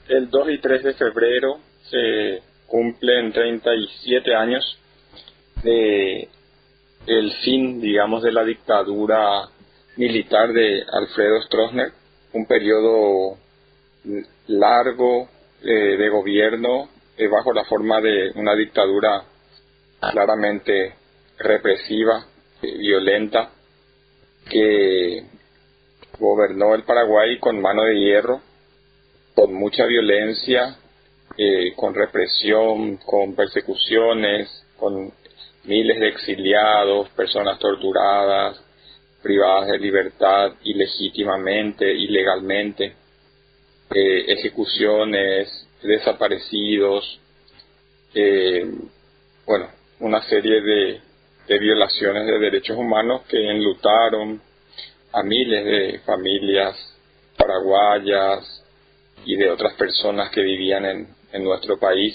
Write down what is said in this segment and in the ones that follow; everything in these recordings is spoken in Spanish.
El 2 y 3 de febrero se cumplen 37 años de el fin, digamos, de la dictadura militar de Alfredo Stroessner, un periodo largo de gobierno bajo la forma de una dictadura claramente represiva, violenta, que gobernó el Paraguay con mano de hierro, con mucha violencia, con represión, con persecuciones, con miles de exiliados, personas torturadas, privadas de libertad ilegítimamente, ilegalmente, ejecuciones, desaparecidos, bueno, una serie de violaciones de derechos humanos que enlutaron a miles de familias paraguayas y de otras personas que vivían en nuestro país,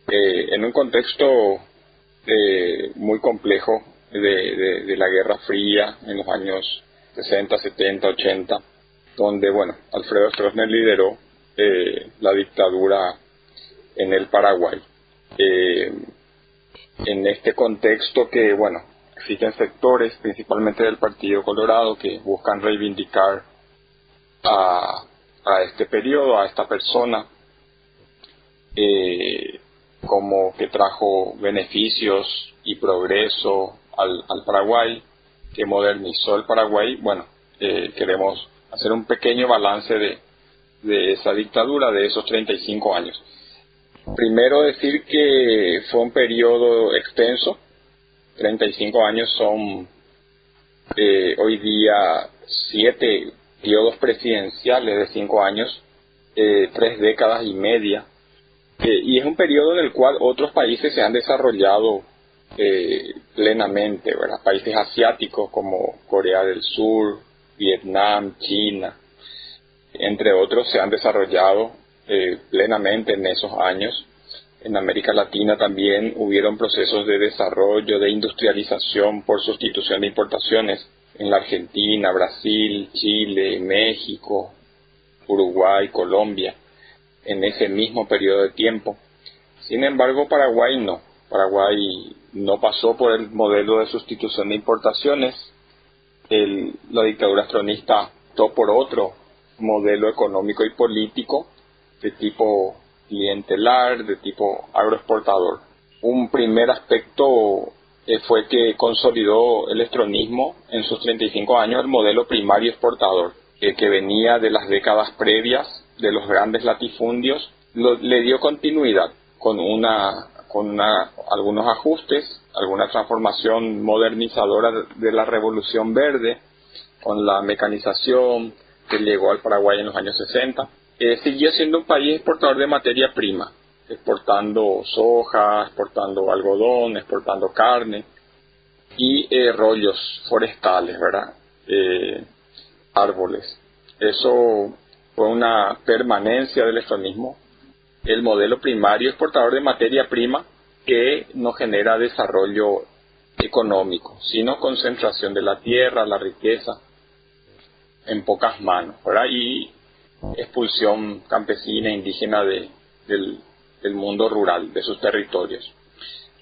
en un contexto muy complejo de la Guerra Fría en los años 60, 70, 80, donde, bueno, Alfredo Stroessner lideró la dictadura en el Paraguay. En este contexto que, bueno, existen sectores, principalmente del Partido Colorado, que buscan reivindicar a este periodo, a esta persona, como que trajo beneficios y progreso al Paraguay, que modernizó el Paraguay. Bueno, queremos hacer un pequeño balance de esa dictadura, de esos 35 años. Primero decir que fue un periodo extenso. 35 años son hoy día 7 periodos presidenciales de 5 años, 3 décadas y media, y es un periodo en el cual otros países se han desarrollado plenamente, ¿verdad? Países asiáticos como Corea del Sur, Vietnam, China, entre otros, se han desarrollado plenamente en esos años. En América Latina también hubieron procesos de desarrollo, de industrialización por sustitución de importaciones en la Argentina, Brasil, Chile, México, Uruguay, Colombia, en ese mismo periodo de tiempo. Sin embargo, Paraguay no. Paraguay no pasó por el modelo de sustitución de importaciones. La dictadura stronista optó por otro modelo económico y político de tipo clientelar, de tipo agroexportador. Un primer aspecto fue que consolidó el estronismo en sus 35 años el modelo primario exportador, que venía de las décadas previas de los grandes latifundios. Le dio continuidad con algunos ajustes, alguna transformación modernizadora de la Revolución Verde, con la mecanización que llegó al Paraguay en los años 60. Siguió siendo un país exportador de materia prima, exportando soja, exportando algodón, exportando carne y rollos forestales, ¿verdad? Árboles. Eso fue una permanencia del estronismo, el modelo primario exportador de materia prima que no genera desarrollo económico, sino concentración de la tierra, la riqueza en pocas manos, ¿verdad? Y expulsión campesina e indígena del mundo rural, de sus territorios.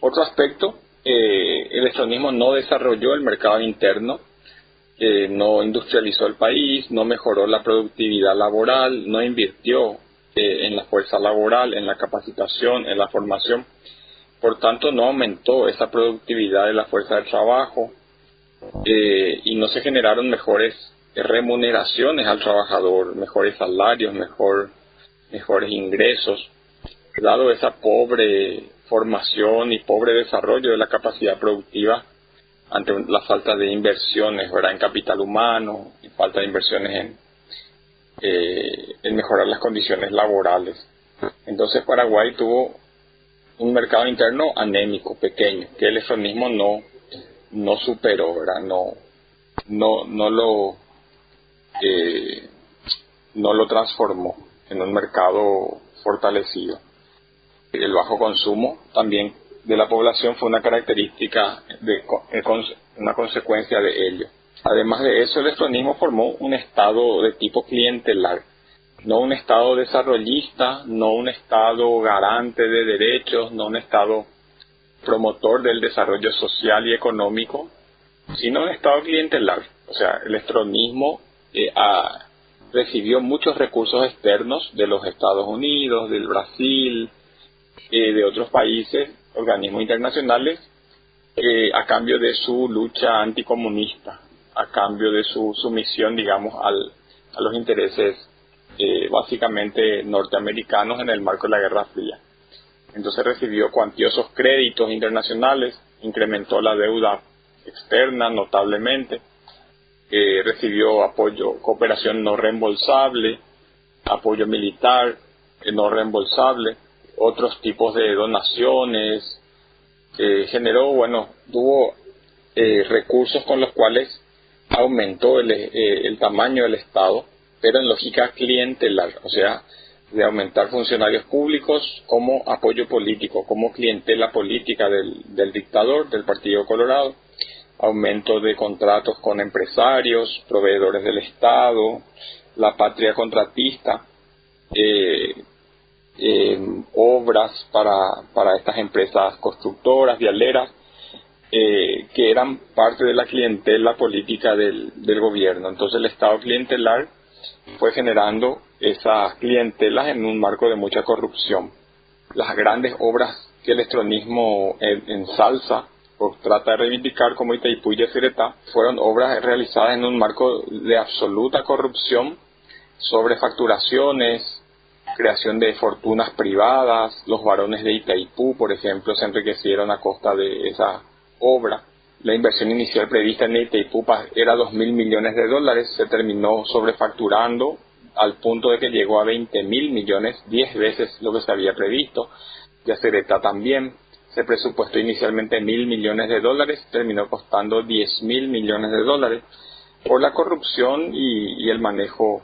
Otro aspecto, el estronismo no desarrolló el mercado interno, no industrializó el país, no mejoró la productividad laboral, no invirtió en la fuerza laboral, en la capacitación, en la formación. Por tanto, no aumentó esa productividad de la fuerza de trabajo y no se generaron mejores remuneraciones al trabajador, mejores salarios, mejores ingresos, dado esa pobre formación y pobre desarrollo de la capacidad productiva ante la falta de inversiones, ¿verdad?, en capital humano, y falta de inversiones en mejorar las condiciones laborales. Entonces Paraguay tuvo un mercado interno anémico, pequeño, que el estronismo no superó, ¿verdad? No lo transformó en un mercado fortalecido. El bajo consumo también de la población fue una característica, una consecuencia de ello. Además de eso, el estronismo formó un estado de tipo clientelar, no un Estado desarrollista, no un Estado garante de derechos, no un Estado promotor del desarrollo social y económico, sino un Estado clientelar. O sea, el estronismo recibió muchos recursos externos de los Estados Unidos, del Brasil, de otros países, organismos internacionales, a cambio de su lucha anticomunista, a cambio de su sumisión, digamos, a los intereses básicamente norteamericanos en el marco de la Guerra Fría. Entonces recibió cuantiosos créditos internacionales, incrementó la deuda externa notablemente, recibió apoyo, cooperación no reembolsable, apoyo militar no reembolsable, otros tipos de donaciones, tuvo recursos con los cuales aumentó el tamaño del Estado, pero en lógica clientelar, o sea, de aumentar funcionarios públicos como apoyo político, como clientela política del dictador, del Partido Colorado, aumento de contratos con empresarios, proveedores del Estado, la patria contratista, obras para estas empresas constructoras, vialeras, que eran parte de la clientela política del gobierno. Entonces el Estado clientelar fue generando esas clientelas en un marco de mucha corrupción. Las grandes obras que el estronismo ensalza o trata de reivindicar, como Itaipú y Yacyretá, fueron obras realizadas en un marco de absoluta corrupción, sobrefacturaciones, creación de fortunas privadas. Los varones de Itaipú, por ejemplo, se enriquecieron a costa de esa obra. La inversión inicial prevista en Itaipú era $2.000 millones, se terminó sobrefacturando al punto de que llegó a 20.000 millones, 10 veces lo que se había previsto. Yacyretá también, se presupuestó inicialmente $1.000 millones, terminó costando $10.000 millones por la corrupción y el manejo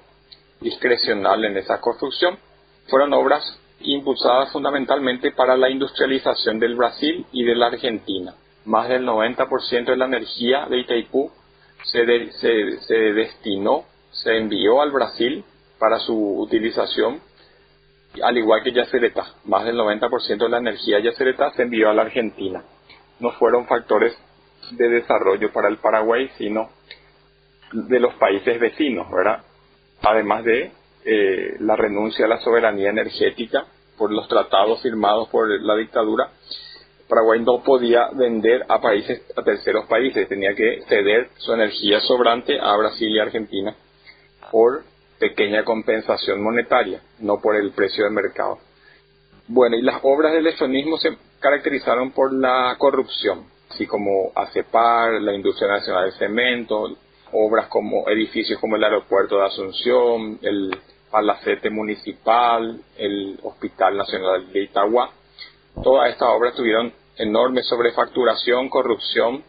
discrecional en esa construcción. Fueron obras impulsadas fundamentalmente para la industrialización del Brasil y de la Argentina. Más del 90% de la energía de Itaipú se destinó, se envió al Brasil para su utilización, al igual que Yacyretá. Más del 90% de la energía de Yacyretá se envió a la Argentina. No fueron factores de desarrollo para el Paraguay, sino de los países vecinos, ¿verdad? Además de la renuncia a la soberanía energética por los tratados firmados por la dictadura, Paraguay no podía vender a terceros países, tenía que ceder su energía sobrante a Brasil y Argentina por pequeña compensación monetaria, no por el precio de mercado. Bueno, y las obras del estronismo se caracterizaron por la corrupción, así como ACEPAR, la Industria Nacional de Cemento, obras como edificios como el Aeropuerto de Asunción, el Palacete Municipal, el Hospital Nacional de Itagua. Todas estas obras tuvieron enorme sobrefacturación, corrupción,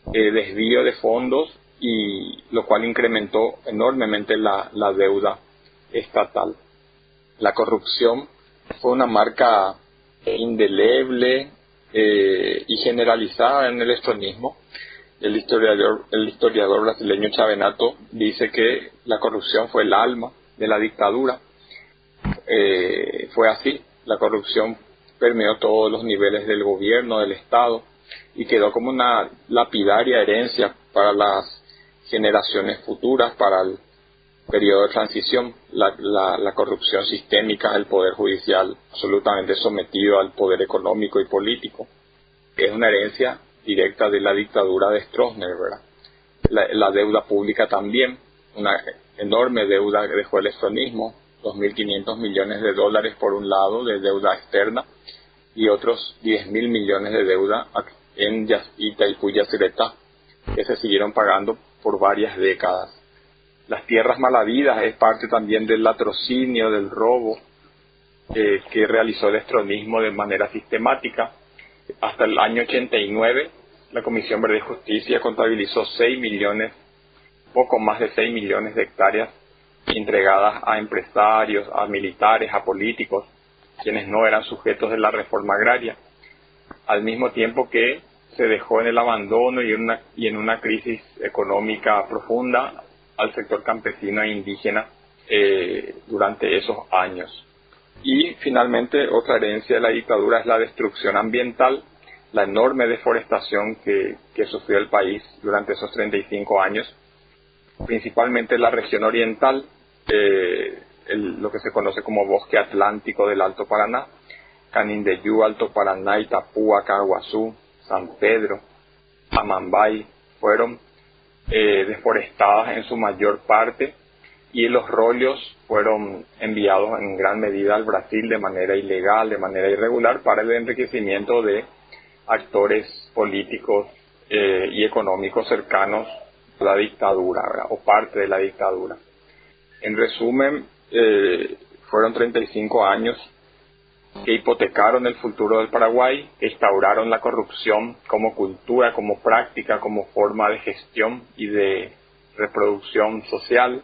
desvío de fondos, y lo cual incrementó enormemente la deuda estatal. La corrupción fue una marca indeleble y generalizada en el estronismo. El historiador brasileño Chavenato dice que la corrupción fue el alma de la dictadura. Fue así, la corrupción permeó todos los niveles del gobierno, del Estado, y quedó como una lapidaria herencia para las generaciones futuras, para el periodo de transición, la corrupción sistémica del poder judicial, absolutamente sometido al poder económico y político. Es una herencia directa de la dictadura de Stroessner, ¿verdad? La deuda pública también, una enorme deuda que dejó el estronismo, $2.500 millones por un lado de deuda externa, y otros $10.000 millones de deuda en Itaipú y Yacyretá, que se siguieron pagando por varias décadas. Las tierras mal habidas es parte también del latrocinio, del robo que realizó el estronismo de manera sistemática. Hasta el año 89, la Comisión Verde y Justicia contabilizó poco más de 6 millones de hectáreas entregadas a empresarios, a militares, a políticos, quienes no eran sujetos de la reforma agraria, al mismo tiempo que se dejó en el abandono y en una crisis económica profunda al sector campesino e indígena durante esos años. Y finalmente otra herencia de la dictadura es la destrucción ambiental, la enorme deforestación que sufrió el país durante esos 35 años, principalmente en la región oriental, lo que se conoce como bosque atlántico del Alto Paraná, Canindeyú, Alto Paraná, Itapúa, Caguazú, San Pedro, Amambay, fueron deforestadas en su mayor parte, y los rollos fueron enviados en gran medida al Brasil de manera ilegal, de manera irregular, para el enriquecimiento de actores políticos y económicos cercanos a la dictadura, ¿verdad? O parte de la dictadura. En resumen, fueron 35 años que hipotecaron el futuro del Paraguay, que instauraron la corrupción como cultura, como práctica, como forma de gestión y de reproducción social,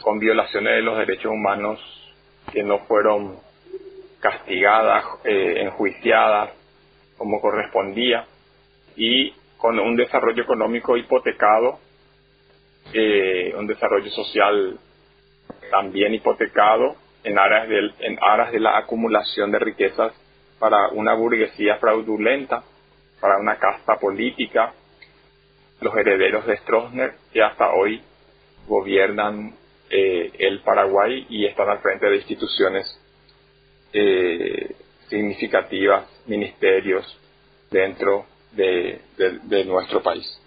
con violaciones de los derechos humanos que no fueron castigadas, enjuiciadas como correspondía, y con un desarrollo económico hipotecado, un desarrollo social también hipotecado en aras de la acumulación de riquezas para una burguesía fraudulenta, para una casta política, los herederos de Stroessner, que hasta hoy gobiernan el Paraguay y están al frente de instituciones significativas, ministerios dentro de nuestro país.